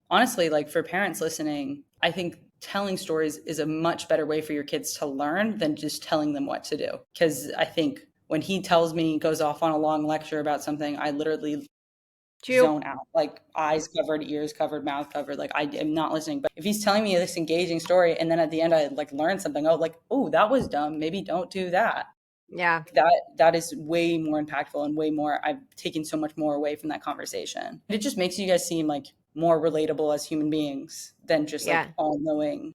honestly, like for parents listening, I think telling stories is a much better way for your kids to learn than just telling them what to do. Because I think when he tells me, goes off on a long lecture about something, I literally True. zone out, like eyes covered, ears covered, mouth covered. Like I am not listening. But if he's telling me this engaging story and then at the end I like learn something, oh, like, oh, that was dumb. Maybe don't do that. Yeah. That is way more impactful and way more. I've taken so much more away from that conversation. It just makes you guys seem like more relatable as human beings than just like Yeah. all knowing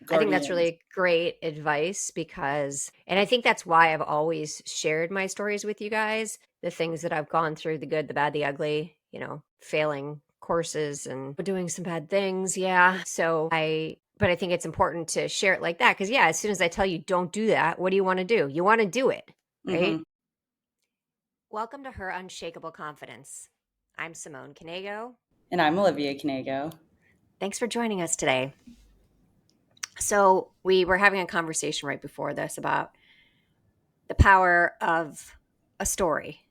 I think that's guardians. really great advice because, and I think that's why I've always shared my stories with you guys, the things that I've gone through, the good, the bad, the ugly, failing courses and doing some bad things. Yeah. But I think it's important to share it like that because, yeah, as soon as I tell you don't do that, what do you want to do? You want to do it, right? Hmm. Welcome to Her Unshakable Confidence. I'm Simone Knego. And I'm Olivia Knego. Thanks for joining us today. So, we were having a conversation right before this about the power of a story,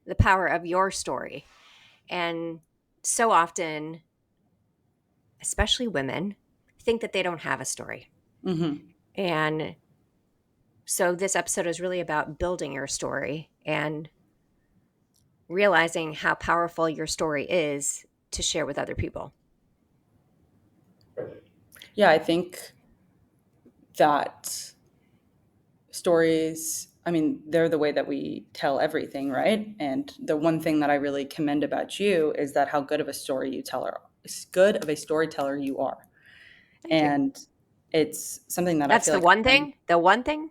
the power of your story. And so often, especially women, think that they don't have a story. Hmm. And so this episode is really about building your story and realizing how powerful your story is to share with other people. Yeah, I think that stories, I mean, they're the way that we tell everything, right? And the one thing that I really commend about you is that how good of a story you tell, or good of a storyteller you are. Thank you. And it's something that I That's feel the like one I'm, thing. The one thing?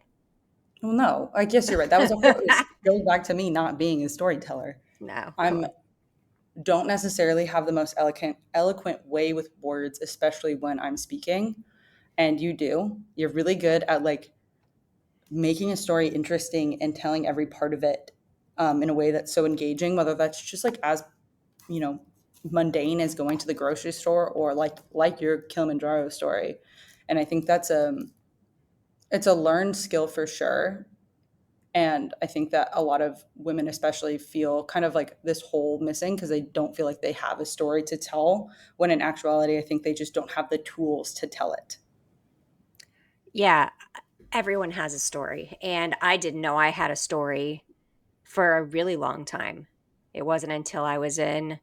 well, no, I guess you're right. That was a whole, it goes back to me not being a storyteller. No. I'm don't necessarily have the most eloquent way with words, especially when I'm speaking. And you do. You're really good at like making a story interesting and telling every part of it in a way that's so engaging, whether that's just like as you know mundane as going to the grocery store or like your Kilimanjaro story. And I think that's it's a learned skill for sure. And I think that a lot of women especially feel kind of like this hole missing because they don't feel like they have a story to tell, when in actuality I think they just don't have the tools to tell it. Yeah, everyone has a story. And I didn't know I had a story for a really long time. It wasn't until I was in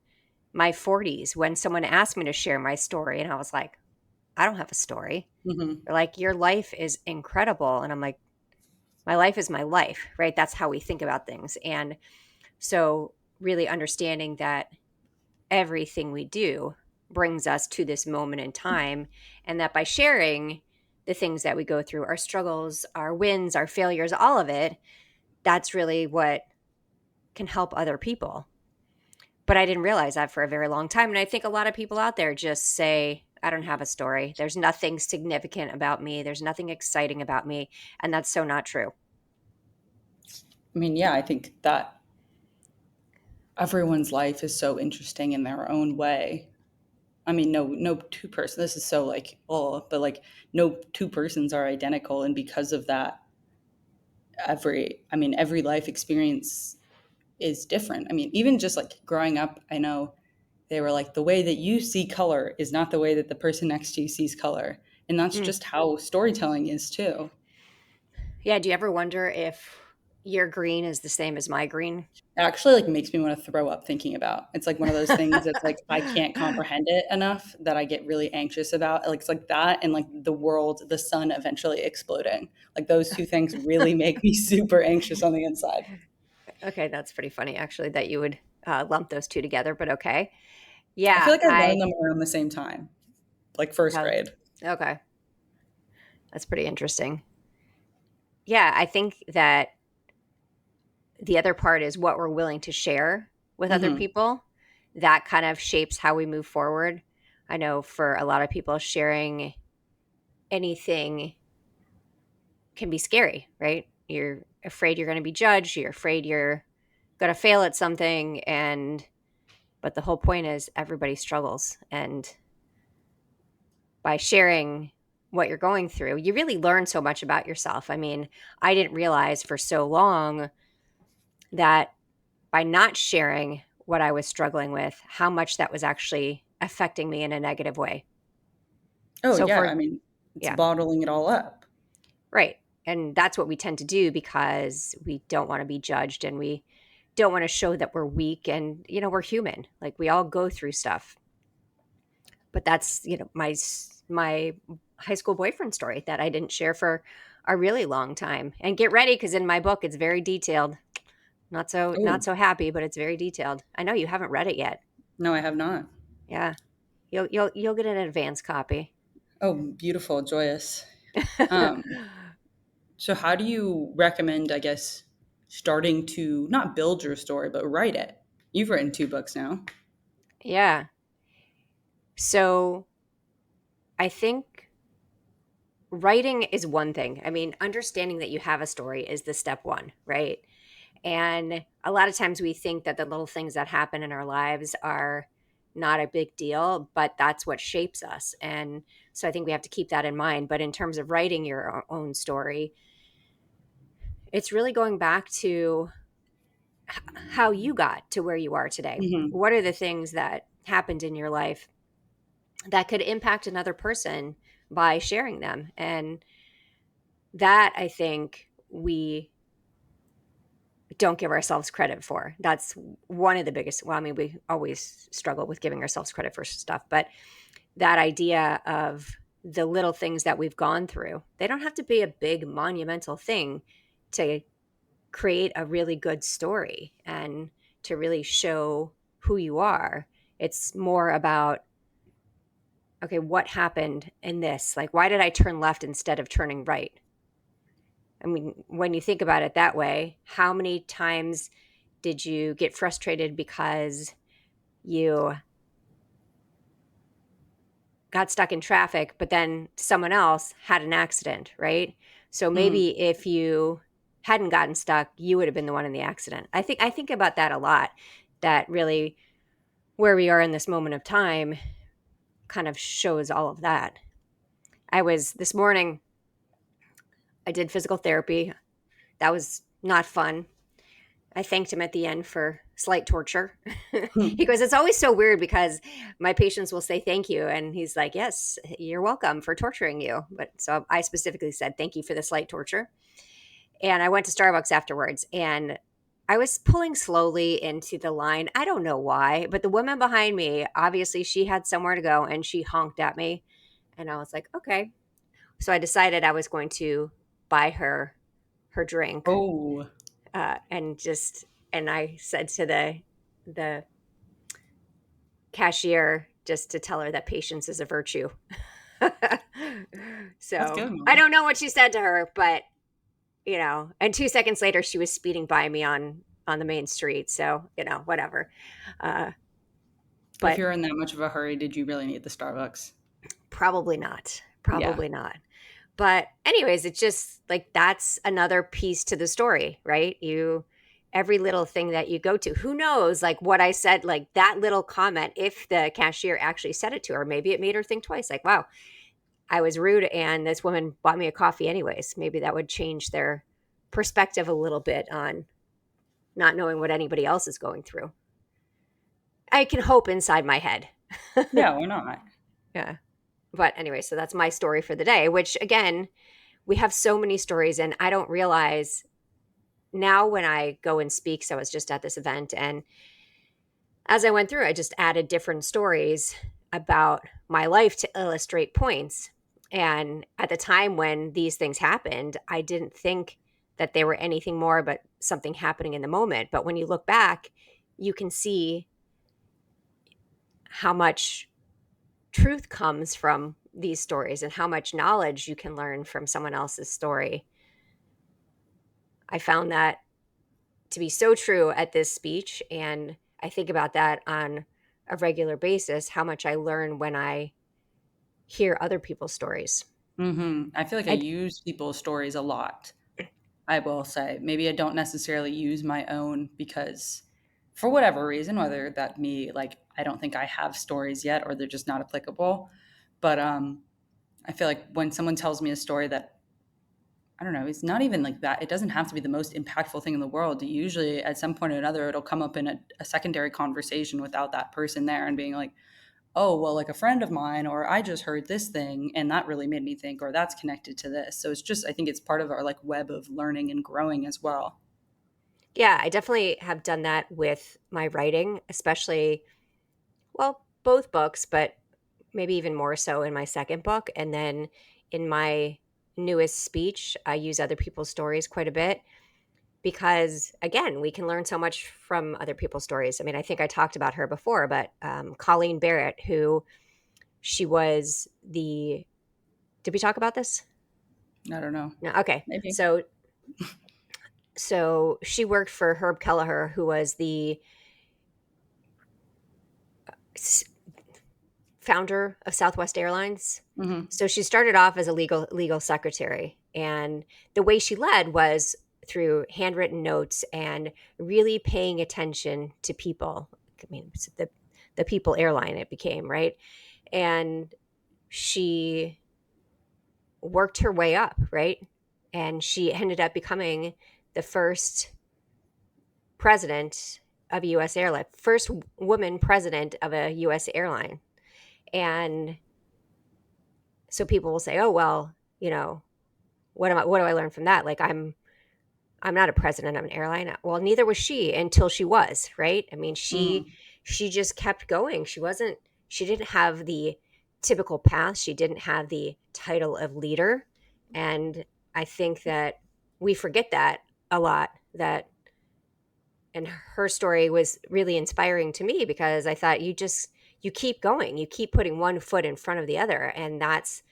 my 40s when someone asked me to share my story, and I was like, I don't have a story. Hmm. They're like, your life is incredible. And I'm like, my life is my life, right? That's how we think about things. And so, really understanding that everything we do brings us to this moment in time, and that by sharing the things that we go through, our struggles, our wins, our failures, all of it, that's really what can help other people. But I didn't realize that for a very long time. And I think a lot of people out there just say, I don't have a story. There's nothing significant about me. There's nothing exciting about me. And that's so not true. I mean, yeah, I think that everyone's life is so interesting in their own way. I mean, no two person. This is so like, oh, but like, no two persons are identical, and because of that, every life experience is different. I mean, even just like growing up, I know they were like, the way that you see color is not the way that the person next to you sees color, and that's Mm. just how storytelling is too. Yeah. Do you ever wonder if your green is the same as my green? It actually like makes me want to throw up thinking about. It's like one of those things that's like I can't comprehend it enough that I get really anxious about. Like it's like that and like the world, the sun eventually exploding. Like those two things really make me super anxious on the inside. Okay. That's pretty funny, actually, that you would lump those two together, but okay. I feel Yeah. like I learned them around the same time, like first How, grade. okay. That's pretty interesting. Yeah. I think that the other part is what we're willing to share with other Hmm. people. That kind of shapes how we move forward. I know for a lot of people, sharing anything can be scary, right? You're afraid you're going to be judged. You're afraid you're going to fail at something. But the whole point is everybody struggles. And by sharing what you're going through, you really learn so much about yourself. I mean, I didn't realize for so long that by not sharing what I was struggling with, how much that was actually affecting me in a negative way. Oh, So yeah, for I mean, it's yeah, bottling it all up. right. And that's what we tend to do because we don't want to be judged and we don't want to show that we're weak and we're human. Like we all go through stuff. But that's, my high school boyfriend story that I didn't share for a really long time. And get ready because in my book it's very detailed. Not Oh, so happy, but it's very detailed. I know you haven't read it yet. no, I have not. Yeah. You'll get an advance copy. Oh, beautiful, joyous. Um, so how do you recommend, I guess, starting to not build your story, but write it? You've written 2 books now. Yeah. So I think writing is one thing. I mean, understanding that you have a story is the step one, right? And a lot of times we think that the little things that happen in our lives are not a big deal, but that's what shapes us. And so I think we have to keep that in mind. But in terms of writing your own story, it's really going back to how you got to where you are today. Mhm. What are the things that happened in your life that could impact another person by sharing them? And that I think we don't give ourselves credit for. That's one of the biggest. Well, I mean, we always struggle with giving ourselves credit for stuff, but that idea of the little things that we've gone through, they don't have to be a big monumental thing to create a really good story and to really show who you are. It's more about, okay, what happened in this? Like, why did I turn left instead of turning right? I mean, when you think about it that way, how many times did you get frustrated because you got stuck in traffic, but then someone else had an accident, right? So Mhm. maybe if you hadn't gotten stuck, you would have been the one in the accident. I think about that a lot. That really where we are in this moment of time kind of shows all of that. I was this morning, I did physical therapy. That was not fun. I thanked him at the end for slight torture. He Hmm. goes, it's always so weird because my patients will say thank you. And he's like, yes, you're welcome for torturing you. But so I specifically said, thank you for the slight torture. And I went to Starbucks afterwards and I was pulling slowly into the line. I don't know why, but the woman behind me, obviously, she had somewhere to go and she honked at me. And I was like, okay. So I decided I was going to buy her drink Oh, and I said to the cashier just to tell her that patience is a virtue. that's So good, I Mom. don't know what she said to her, but and 2 seconds later she was speeding by me on the main street. So whatever. Uh, If but you're in that much of a hurry, did you really need the Starbucks? probably not. Yeah. Probably not. But anyways, it's just like that's another piece to the story, right? Every little thing that you go to, who knows, like what I said, like that little comment, if the cashier actually said it to her, maybe it made her think twice, like, wow, I was rude and this woman bought me a coffee anyways. Maybe that would change their perspective a little bit on not knowing what anybody else is going through. I can hope inside my head. Yeah, why not? Yeah. But anyway, so that's my story for the day, which again, we have so many stories and I don't realize now when I go and speak. So I was just at this event and as I went through, I just added different stories about my life to illustrate points. And at the time when these things happened, I didn't think that they were anything more but something happening in the moment. But when you look back, you can see how much truth comes from these stories and how much knowledge you can learn from someone else's story. I found that to be so true at this speech. And I think about that on a regular basis, how much I learn when I hear other people's stories. Mhm. I feel like I I, use people's stories a lot, I will say. Maybe I don't necessarily use my own because for whatever reason, whether that me, like, I don't think I have stories yet or they're just not applicable. But I feel like when someone tells me a story that I don't know, it's not even like that. It doesn't have to be the most impactful thing in the world. Usually, at some point or another, it'll come up in a secondary conversation without that person there and being like, oh, well, like a friend of mine, or I just heard this thing and that really made me think, or that's connected to this. So it's just, I think it's part of our like web of learning and growing as well. Yeah, I definitely have done that with my writing, especially, well, both books, but maybe even more so in my second book. And then in my newest speech, I use other people's stories quite a bit because, again, we can learn so much from other people's stories. I mean, I think I talked about her before, but Colleen Barrett, who she was the, did we talk about this? I don't know. No. Okay. Maybe. So she worked for Herb Kelleher, who was the founder of Southwest Airlines. Hmm. So she started off as a legal secretary, and the way she led was through handwritten notes and really paying attention to people. I mean, it's the people airline it became, right? And she worked her way up, right? And she ended up becoming the first president of a US airline, first woman president of a US airline. And so people will say, "Oh, well, what do I learn from that? Like I'm not a president of an airline." Well, neither was she until she was, right? I mean, Hmm. she just kept going. She didn't have the typical path. She didn't have the title of leader. And I think that we forget that a lot, that and her story was really inspiring to me because I thought you keep going. You keep putting one foot in front of the other, and that's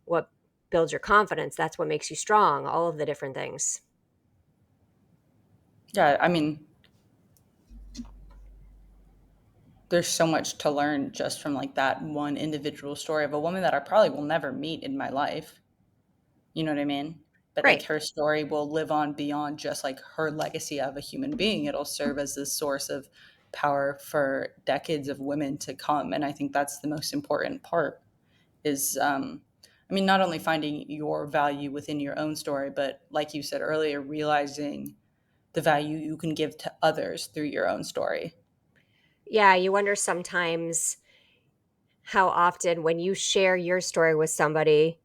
what builds your confidence. That's what makes you strong, all of the different things. Yeah. I mean, there's so much to learn just from like that one individual story of a woman that I probably will never meet in my life. You know what I mean? But like Right. her story will live on beyond just like her legacy of a human being. It'll serve as this source of power for decades of women to come. And I think that's the most important part is, I mean, not only finding your value within your own story, but like you said earlier, realizing the value you can give to others through your own story. Yeah, you wonder sometimes how often when you share your story with somebody,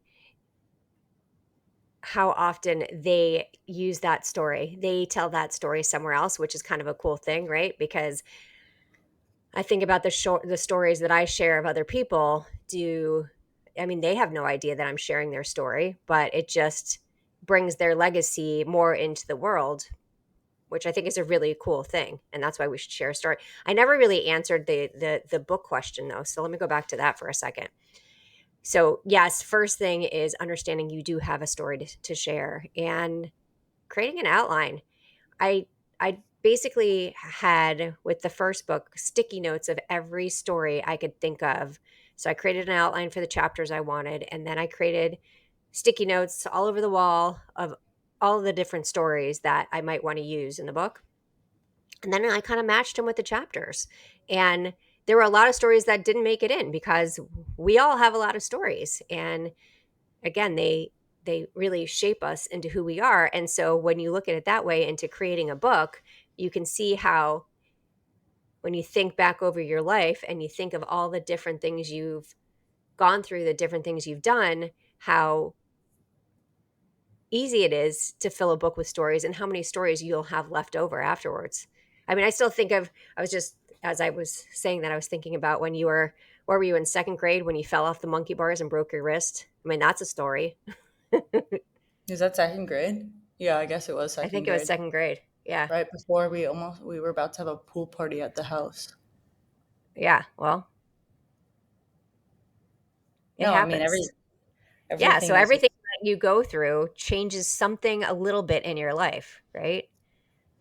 how often they use that story. They tell that story somewhere else, which is kind of a cool thing, right? Because I think about the stories that I share of other people. I mean, they have no idea that I'm sharing their story, but it just brings their legacy more into the world, which I think is a really cool thing, and that's why we should share a story. I never really answered the book question though, so let me go back to that for a second. So, yes, first thing is understanding you do have a story to share and creating an outline. I basically had with the first book sticky notes of every story I could think of. So I created an outline for the chapters I wanted, and then I created sticky notes all over the wall of all of the different stories that I might want to use in the book. And then I kind of matched them with the chapters. And there were a lot of stories that didn't make it in because we all have a lot of stories. And again, they really shape us into who we are. And so when you look at it that way into creating a book, you can see how when you think back over your life and you think of all the different things you've gone through, the different things you've done, how easy it is to fill a book with stories and how many stories you'll have left over afterwards. I mean, I still think of, I was just, as I was saying that, I was thinking about when you were, where were you in second grade when you fell off the monkey bars and broke your wrist? I mean, that's a story. Is that second grade? Yeah, I guess it was I second think it was grade. second grade. Yeah. Right before we were about to have a pool party at the house. Yeah. Well, it No, I mean happens. Yeah. So everything is everything that you go through changes something a little bit in your life, right?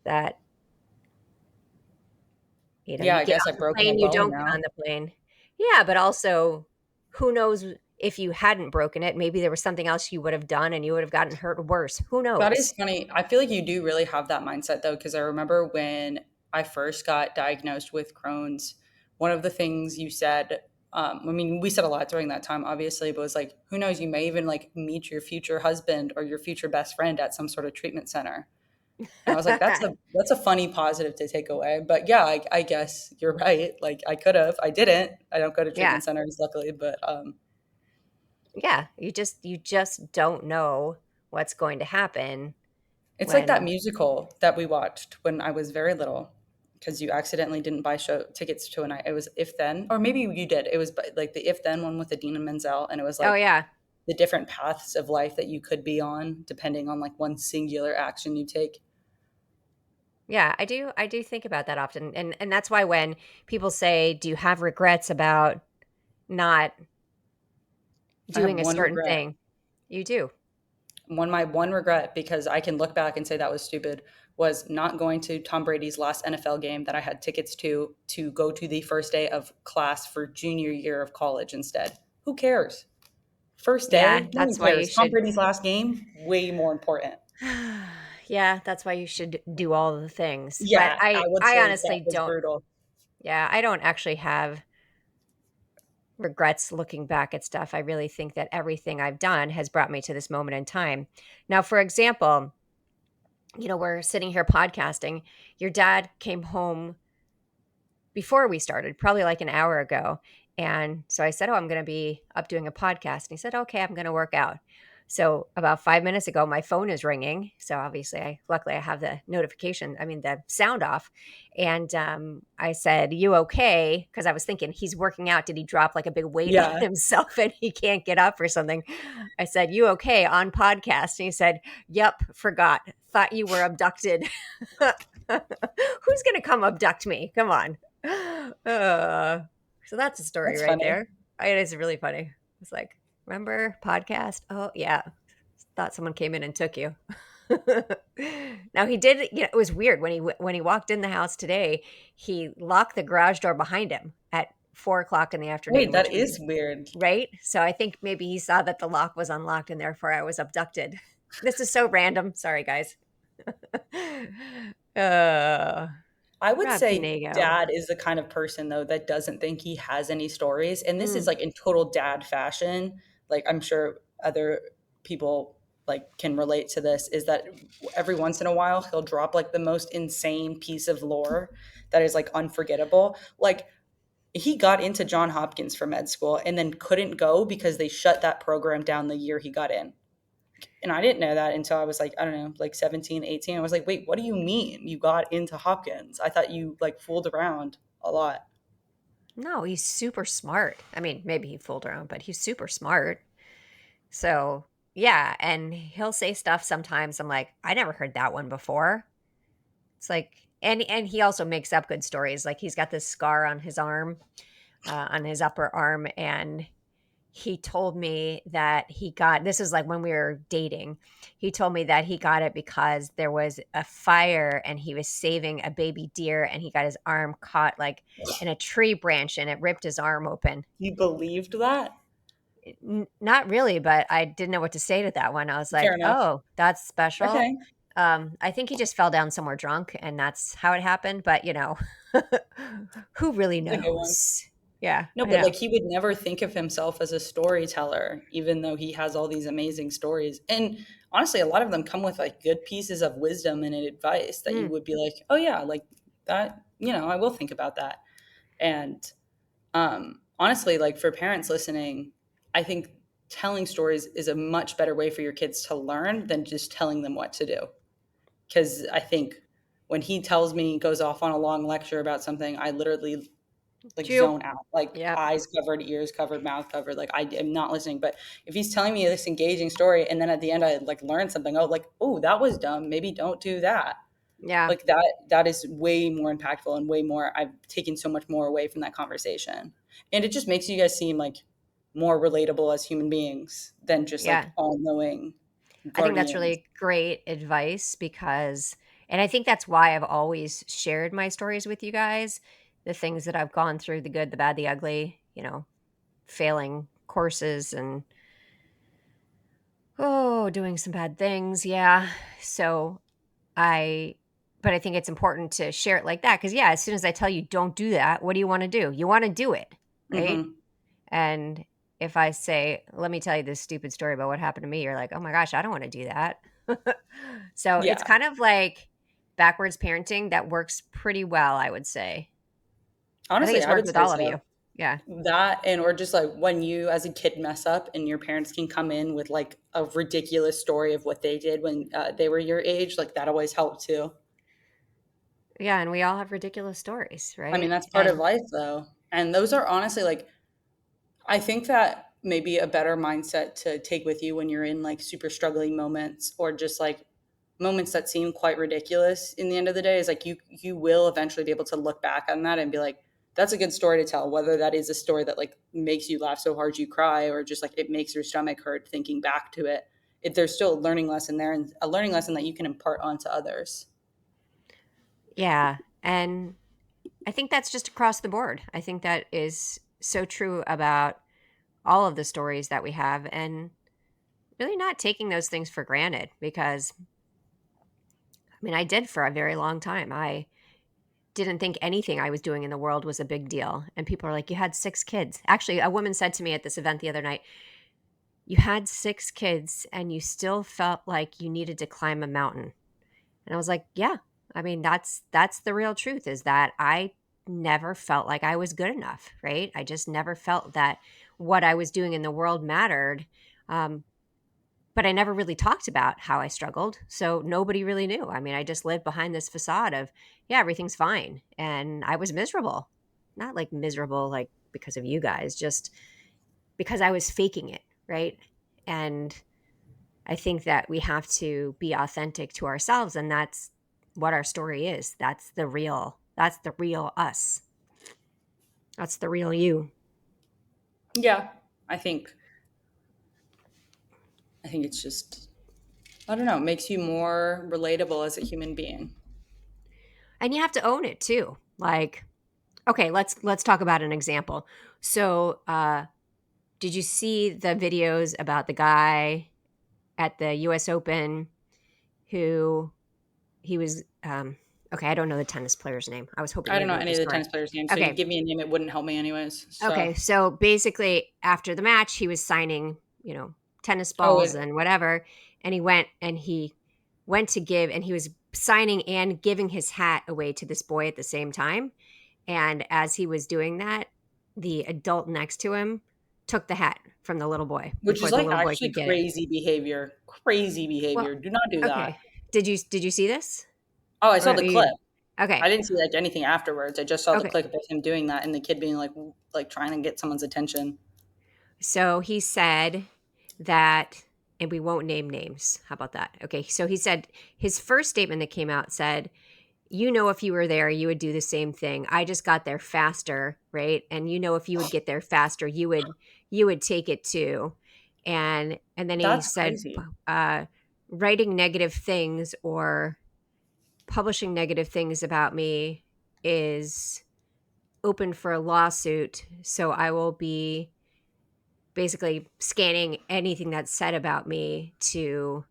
That, yeah, you I get guess I on the broke my plane, you bone don't get now. on the plane. Yeah. But also, who knows if you hadn't broken it? Maybe there was something else you would have done and you would have gotten hurt worse. Who That is knows? funny. I feel like you do really have that mindset though, because I remember when I first got diagnosed with Crohn's, one of the things you said, I mean, we said a lot during that time, obviously, but it was like, who knows, you may even like meet your future husband or your future best friend at some sort of treatment center. And I was like, that's a funny positive to take away. But yeah, I guess you're right. Like I could have, I didn't. I don't go to Yeah. treatment centers, luckily, but Yeah, you just don't know what's going to happen it's like that when. musical that we watched when I was very little, because you accidentally didn't buy show tickets to a night. It was If Then, or maybe you did. It was like the If Then one with Adina Menzel, and it was Oh, like yeah. the different paths of life that you could be on depending on like one singular action you take. Yeah, I do think about that often, and that's why when people say, "Do you have regrets about not I have doing a one certain regret. thing?" You do. My one regret, because I can look back and say that was stupid, was not going to Tom Brady's last NFL game that I had tickets to go to the first day of class for junior year of college instead. Who cares? First Yeah, day, no one that's why you cares. Tom should. Brady's last game, way more important. Yeah, that's why you should do all the things, but Yeah, I would I say that honestly was don't. brutal. Yeah, I don't actually have regrets looking back at stuff. I really think that everything I've done has brought me to this moment in time. Now, for example, we're sitting here podcasting. Your dad came home before we started, probably like an hour ago. And so I said, "Oh, I'm going to be up doing a podcast." And he said, "Okay, I'm going to work out." So about 5 minutes ago, my phone is ringing. So obviously, luckily I have the notification, I mean, the sound off. And I said, "You okay?" Because I was thinking he's working out. Did he drop like a big weight on Yeah, himself and he can't get up or something? I said, "You okay on podcast?" And he said, "Yep, forgot. Thought you were abducted." Who's going to come abduct me? Come on. Uh, so that's a story that's right funny. there. It is really funny. It's like, remember podcast? Oh, yeah. Thought someone came in and took you. Now he did. It was weird when he walked in the house today. He locked the garage door behind him at 4 o'clock in the Wait, afternoon, which that was is weird. right. So I think maybe he saw that the lock was unlocked and therefore I was abducted. This is so random. Sorry, guys. uh, I would Rob say Knego. dad is the kind of person though that doesn't think he has any stories. And this is Mm, like in total dad fashion. Like I'm sure other people like can relate to this, is that every once in a while he'll drop like the most insane piece of lore that is like unforgettable. Like he got into John Hopkins for med school and then couldn't go because they shut that program down the year he got in. And I didn't know that until I was like, I don't know, like 17, 18. I was like, wait, what do you mean you got into Hopkins? I thought you like fooled around a lot. no, he's super smart. I mean, maybe he fooled around, but he's super smart. So, yeah, and he'll say stuff sometimes I'm like, "I never heard that one before." It's like and he also makes up good stories. Like he's got this scar on his arm, on his upper arm, and he told me that he got this is like when we were dating. He told me that he got it because there was a fire and he was saving a baby deer and he got his arm caught like in a tree branch and it ripped his arm open. You believed that? Not really, but I didn't know what to say to that one. I was Fair like, enough. "Oh, that's special." Okay. I think he just fell down somewhere drunk and that's how it happened, but who really That's a good one. knows? Yeah, No, I but know. like he would never think of himself as a storyteller, even though he has all these amazing stories. And honestly, a lot of them come with like good pieces of wisdom and advice that you Mm, would be like, oh yeah, like that, I will think about that. And honestly, like for parents listening, I think telling stories is a much better way for your kids to learn than just telling them what to do. Because I think when he tells me, goes off on a long lecture about something, I literally like chew. zone out, like Yep. eyes covered, ears covered, mouth covered. Like I am not listening. But if he's telling me this engaging story and then at the end I like learn something, oh, like, oh, that was dumb. Maybe don't do that. Yeah. Like that is way more impactful and way more, I've taken so much more away from that conversation. And it just makes you guys seem like more relatable as human beings than just like Yeah. all knowing I think that's guardians. really great advice because and I think that's why I've always shared my stories with you guys, the things that I've gone through, the good, the bad, the ugly, failing courses and doing some bad things. Yeah. So I but I think it's important to share it like that because yeah, as soon as I tell you don't do that, what do you want to do? You want to do it, right? Hmm. And if I say, let me tell you this stupid story about what happened to me, you're like, oh my gosh, I don't want to do that. So it's Yeah. kind of like backwards parenting that works pretty well, I would say. I think Honestly, it's I worked would with say all of so. you. Yeah. That and or just like when you as a kid mess up and your parents can come in with like a ridiculous story of what they did when they were your age, like that always helped too. Yeah, and we all have ridiculous stories, I mean, right? that's part of And life though. And those are honestly like I think that maybe a better mindset to take with you when you're in like super struggling moments or just like moments that seem quite ridiculous in the end of the day is like you will eventually be able to look back on that and be like that's a good story to tell, whether that is a story that like makes you laugh so hard you cry or just like it makes your stomach hurt thinking back to it. If there's still a learning lesson there and a learning lesson that you can impart onto others. yeah, and I think that's just across the board. I think that is so true about all of the stories that we have and really not taking those things for granted because I mean, I did for a very long time. I didn't think anything I was doing in the world was a big deal. And people are like, "You had 6 kids." Actually, a woman said to me at this event the other night, "You had 6 kids and you still felt like you needed to climb a mountain." And I was like, "Yeah. I mean, that's the real truth is that I never felt like I was good enough, right? I just never felt that what I was doing in the world mattered. Um, but I never really talked about how I struggled. So nobody really knew. I mean, I just lived behind this facade of, yeah, everything's fine. And I was miserable. Not like miserable, like because of you guys, just because I was faking it. Right. And I think that we have to be authentic to ourselves. And that's what our story is. That's the real us. That's the real you. Yeah, I think I think it's just I don't know, it makes you more relatable as a human being. And you have to own it too. Like, okay, let's talk about an example. So, did you see the videos about the guy at the US Open who he was okay, I don't know the tennis player's name. I was hoping I don't you'd know know any the of the story. tennis players' names, so you Okay. give me a name, it wouldn't help me anyways. So, Okay, so basically after the match he was signing, tennis oh, balls and whatever, and he went to give and he was signing and giving his hat away to this boy at the same time. And as he was doing that, the adult next to him took the hat from the little boy which before is the like little boy actually could get it. crazy behavior. Crazy Well, behavior. Do not do that. okay. Did you see this? Oh, I saw Or the are you clip. I okay? didn't see like anything afterwards. I just saw the Okay. clip of him doing that and the kid being like trying to get someone's attention. So he said that, and we won't name names. How about that? Okay. So he said his first statement that came out said, if you were there, you would do the same thing. I just got there faster, right? And if you would get there faster, you would take it too. And then he That's said, crazy. uh, writing negative things or publishing negative things about me is open for a lawsuit. So I will be basically scanning anything that's said about me to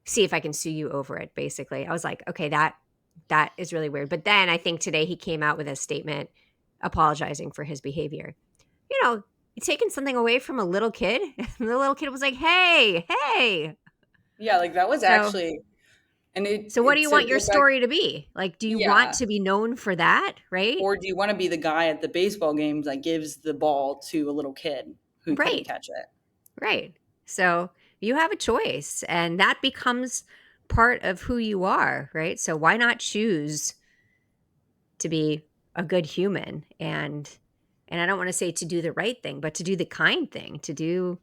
see if I can sue you over it, basically. I was like, okay, that is really weird. But then I think today he came out with a statement apologizing for his behavior. You know, taking something away from a little kid. And the little kid was like, hey, hey. Yeah, like that was So actually and so what do you to want your go back story to be? Like, do you want yeah. to be known for that? Right? Or do you want to be the guy at the baseball games that gives the ball to a little kid who couldn't Right. catch it? Right. So you have a choice and that becomes part of who you are, right? So why not choose to be a good human and I don't want to say to do the right thing, but to do the kind thing, to do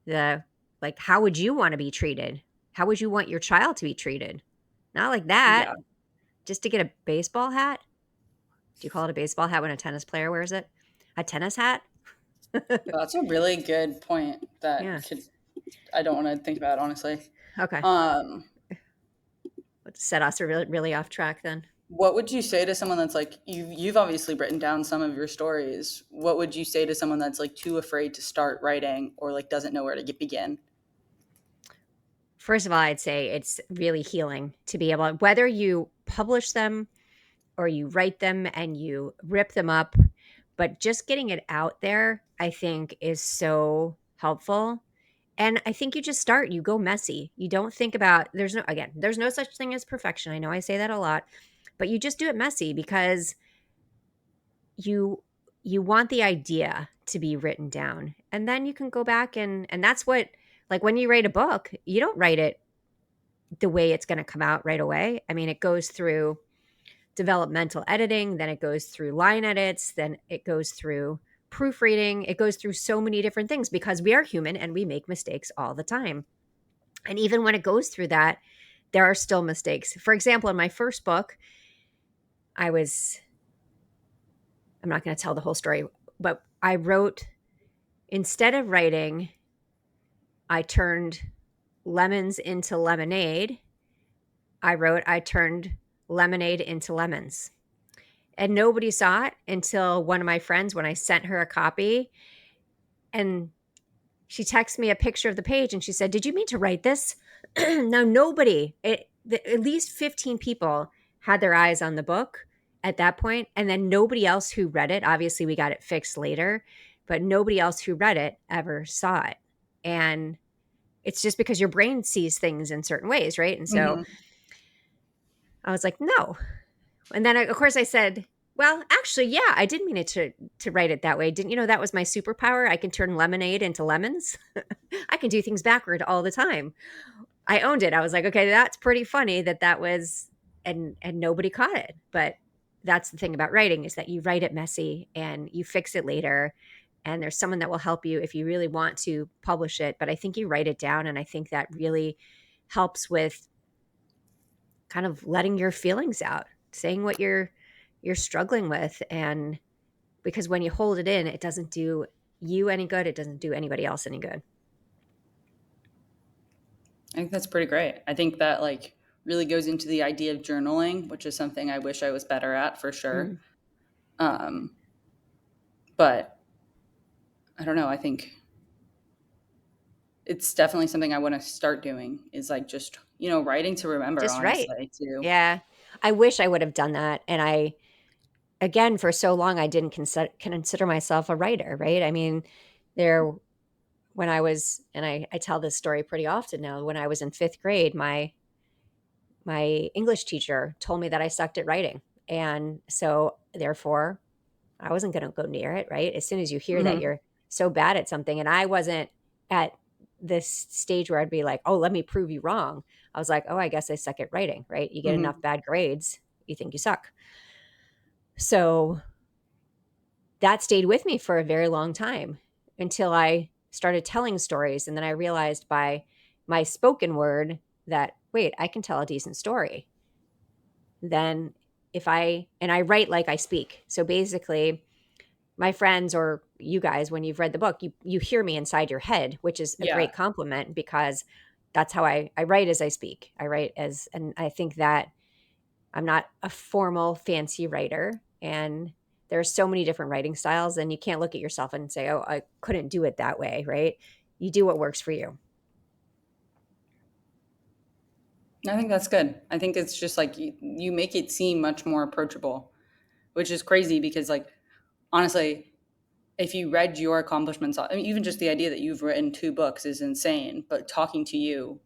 the like how would you want to be treated? How would you want your child to be treated? Not like that. Yeah. Just to get a baseball hat? Do you call it a baseball hat when a tennis player wears it? A tennis hat? That's a really good point that Yeah. could I don't want to think about honestly. Okay. Um, Let's set us really, really off track then. what would you say to someone that's like you've obviously written down some of your stories. What would you say to someone that's like too afraid to start writing or like doesn't know where to begin? First of all, I'd say it's really healing to be able, whether you publish them or you write them and you rip them up, but just getting it out there, I think, is so helpful. And I think you just start, you go messy. You don't think about there's no such thing as perfection. I know I say that a lot, but you just do it messy because you you want the idea to be written down. And then you can go back and that's what, like, when you write a book, you don't write it the way it's going to come out right away. I mean, it goes through developmental editing, then it goes through line edits, then it goes through proofreading. It goes through so many different things because we are human and we make mistakes all the time. And even when it goes through that, there are still mistakes. For example, in my first book, I was, I'm not going to tell the whole story, but I wrote, instead of writing, I turned lemons into lemonade. I turned lemonade into lemons. And nobody saw it until one of my friends, when I sent her a copy, and she texted me a picture of the page and she said, "Did you mean to write this?" Now, at least 15 people had their eyes on the book at that point, and then nobody else who read it, obviously we got it fixed later, but nobody else who read it ever saw it. And it's just because your brain sees things in certain ways, right? And so Hmm. I was like, no. And then, of course, I said, well, actually, yeah, I did mean it to write it that way. Didn't you know that was my superpower? I can turn lemonade into lemons. I can do things backward all the time. I owned it. I was like, okay, that's pretty funny that was, and nobody caught it. But that's the thing about writing, is that you write it messy and you fix it later. And there's someone that will help you if you really want to publish it. But I think you write it down, and I think that really helps with kind of letting your feelings out, saying what you're struggling with. And because when you hold it in, it doesn't do you any good, it doesn't do anybody else any good. I think that's pretty great. I think that like really goes into the idea of journaling, which is something I wish I was better at for sure. Mm. Um, but I don't know. I think it's definitely something I want to start doing is like just, writing to remember, Just right. honestly, too. Yeah. I wish I would have done that. And I, again, for so long, I didn't consider myself a writer, right? I mean, there, when I was, and I tell this story pretty often now, when I was in fifth grade, my English teacher told me that I sucked at writing. And so therefore I wasn't going to go near it, right? As soon as you hear that Hmm. you're so bad at something, and I wasn't at this stage where I'd be like, oh, let me prove you wrong. I was like, oh, I guess I suck at writing, right? You get enough Hmm. bad grades, you think you suck. So that stayed with me for a very long time until I started telling stories. And then I realized by my spoken word that, wait, I can tell a decent story. Then and I write like I speak. So basically, my friends or you guys, when you've read the book, you hear me inside your head, which is a Yeah. great compliment because that's how I write as I speak. I write as, and I think that I'm not a formal fancy writer, and there's so many different writing styles, and you can't look at yourself and say, oh, I couldn't do it that way, right? You do what works for you. I think that's good. I think it's just like you make it seem much more approachable, which is crazy because, like, honestly, if you read your accomplishments, I mean, even just the idea that you've written 2 books is insane, but talking to you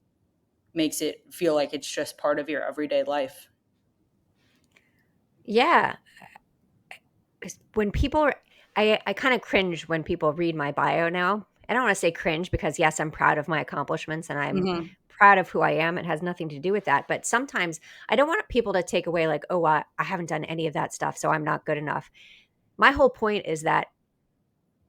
makes it feel like it's just part of your everyday life. Yeah. 'Cause when people I kind of cringe when people read my bio now. I don't want to say cringe because yes, I'm proud of my accomplishments and I'm Hmm. proud of who I am. It has nothing to do with that. But sometimes I don't want people to take away like, oh, I haven't done any of that stuff, so I'm not good enough. My whole point is that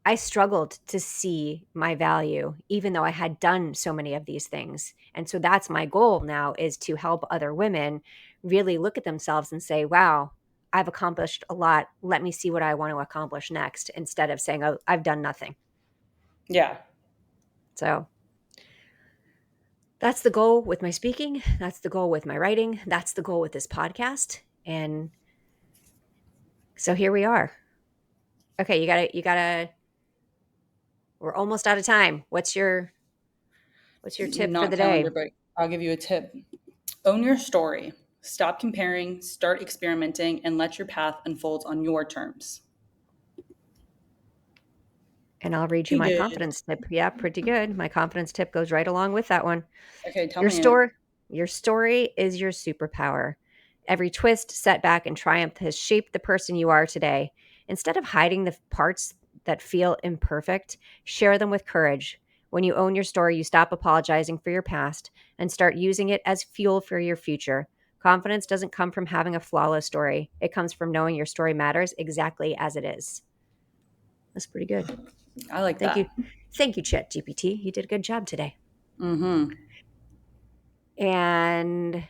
I struggled to see my value, even though I had done so many of these things. And so that's my goal now, is to help other women really look at themselves and say, wow, I've accomplished a lot. Let me see what I want to accomplish next, instead of saying, oh, I've done nothing. Yeah. So that's the goal with my speaking. That's the goal with my writing. That's the goal with this podcast. And so here we are. Okay, we're almost out of time. What's your tip for Not the calendar, day? but I'll give you a tip. Own your story. Stop comparing, start experimenting, and let your path unfold on your terms. And I'll read you Pretty my good. confidence tip. Yeah, pretty good. My confidence tip goes right along with that one. Okay, tell Your me it. story, your story is your superpower. Every twist, setback, and triumph has shaped the person you are today. Instead of hiding the parts that feel imperfect, share them with courage. When you own your story, you stop apologizing for your past and start using it as fuel for your future. Confidence doesn't come from having a flawless story. It comes from knowing your story matters exactly as it is. That's pretty good. I like Thank you. that. Thank you, ChatGPT. You did a good job today. Mm-hmm. And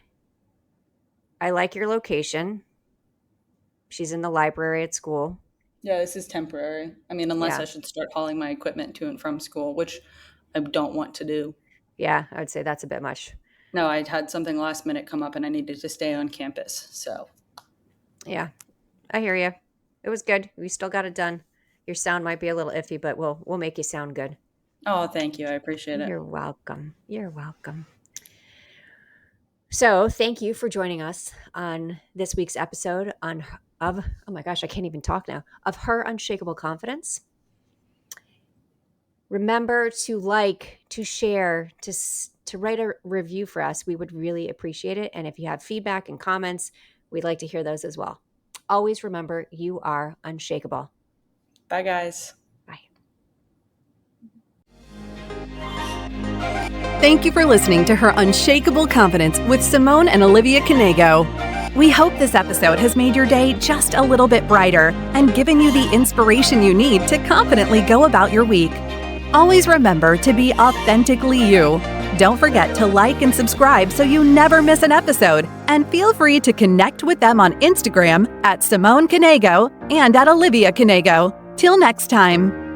I like your location. She's in the library at school. Yeah, this is temporary. I mean, unless Yeah. I should start hauling my equipment to and from school, which I don't want to do. Yeah, I would say that's a bit much. No, I had something last minute come up and I needed to stay on campus. So, Yeah, I hear you. It was good. We still got it done. Your sound might be a little iffy, but we'll make you sound good. oh, thank you. I appreciate it. You're welcome. You're welcome. So, thank you for joining us on this week's episode of oh my gosh, I can't even talk now, of Her Unshakable Confidence. Remember to like, to share, to write a review for us. We would really appreciate it. And if you have feedback and comments, we'd like to hear those as well. Always remember, you are unshakable. Bye, guys. Bye. Thank you for listening to Her Unshakable Confidence with Simone and Olivia Knego. We hope this episode has made your day just a little bit brighter and given you the inspiration you need to confidently go about your week. Always remember to be authentically you. Don't forget to like and subscribe so you never miss an episode. And feel free to connect with them on Instagram at Simone Knego and at Olivia Knego. Till next time.